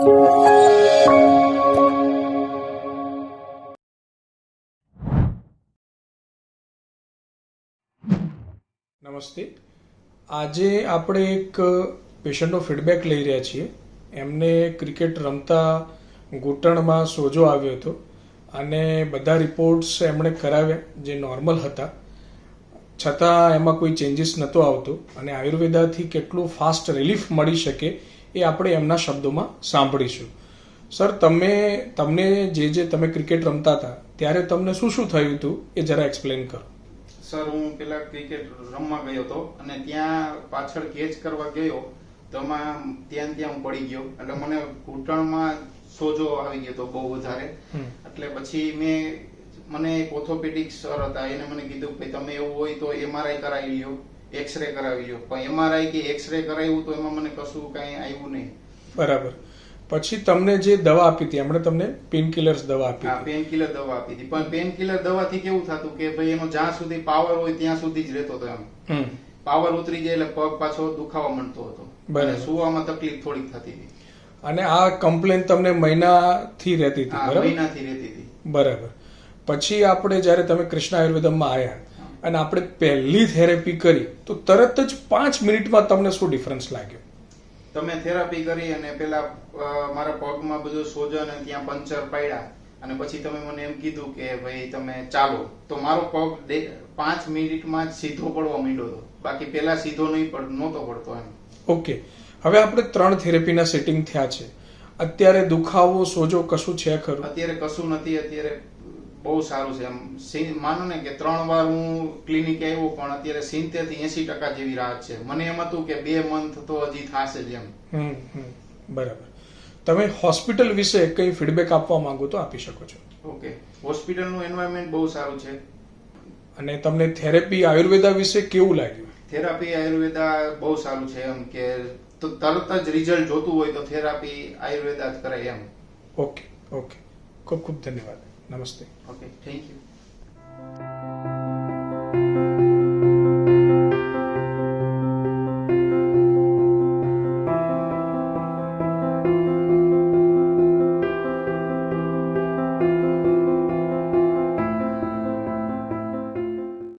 નમસ્તે. આજે આપણે એક પેશન્ટનો ફીડબેક લઈ રહ્યા છીએ. એમને ક્રિકેટ રમતા ઘૂંટણમાં સોજો આવ્યો હતો અને બધા રિપોર્ટ્સ એમણે કરાવ્યા જે નોર્મલ હતા, છતાં એમાં કોઈ ચેન્જીસ નહોતો આવતો અને આયુર્વેદાથી કેટલું ફાસ્ટ રિલીફ મળી શકે એ આપણે એમના શબ્દોમાં સાંભળીશું. સર, તમને જે તમે ક્રિકેટ રમતા હતા ત્યારે તમને શું શું થયું હતું એ જરા એક્સપ્લેન કરો. સર, હું પેલા ક્રિકેટ રમવા ગયો હતો અને ત્યાં પાછળ કેચ કરવા ગયો તો ત્યાં હું પડી ગયો એટલે મને ઘૂંટણમાં સોજો આવી ગયો હતો બહુ વધારે. એટલે પછી મને એક ઓર્થોપેડિક સર હતા, એને મને કીધું કે તમે એવું હોય તો MRI કરાવી લ્યો, એક્સરે કરાવી લ્યો. પણ MRI કે એક્સરે કરાવ્યું તો એમાં મને કશું કઈ આવ્યું નહીં. બરાબર. પછી તમને જે દવા આપી હતી, એમણે તમને પેન કિલર્સ દવા આપી હતી? પેન કિલર દવા આપી હતી, પણ પેન કિલર દવાથી કેવું થતું કે ભાઈ એનો જ્યાં સુધી પાવર હોય ત્યાં સુધી જ રહેતો હતો. એમ પાવર ઉતરી જાય એટલે પગ પાછો દુખાવા માંડતો હતો અને સુવામાં તકલીફ થોડીક થતી હતી. અને આ કમ્પ્લેન તમને મહિનાથી રહેતી હતી? બરાબર, મહિનાથી રહેતી હતી. બરાબર. પછી આપણે જ્યારે તમે કૃષ્ણ આયુર્વેદમમાં આવ્યા અને આપણે પહેલી થેરેપી કરી તો તરત જ 5 મિનિટમાં તમને શું ડિફરન્સ લાગ્યો? તમે થેરાપી કરી અને પેલા મારા પગમાં બધું સોજો અને ત્યાં પંચર પાડ્યા અને પછી તમે મને એમ કીધું કે ભાઈ તમે ચાલો, તો મારો પગ 5 મિનિટમાં જ સીધો પડવા માંડ્યો હતો. બાકી પેલા સીધો નહોતો પડતો એમ. ઓકે. હવે આપણે 3 થેરેપીના સેટિંગ થયા છે. અત્યારે દુખાવો સોજો કશું છે ખરું? અત્યારે કશું નથી. અત્યારે બહુ સારું છે. એમ માનો ને કે 3 વાર હું ક્લિનિક આવ્યો પણ અત્યારે 70 થી 80% જેવી રાહત છે. મને એમ હતું કે 2 મંથ તો હજી થશે જ એમ. બરાબર. તમે હોસ્પિટલ વિશે કઈ ફીડબેક આપવા માંગો તો આપી શકો છો. ઓકે. હોસ્પિટલનું એન્વાયરમેન્ટ બહુ સારું છે. અને તમને થેરેપી આયુર્વેદા વિશે કેવું લાગ્યું? થેરાપી આયુર્વેદા બહુ સારું છે. એમ કે તરત જ રિઝલ્ટ જોતું હોય તો થેરાપી આયુર્વેદા જ કરાય એમ. ઓકે. ખૂબ ખૂબ ધન્યવાદ. નમસ્તે. Okay, thank you.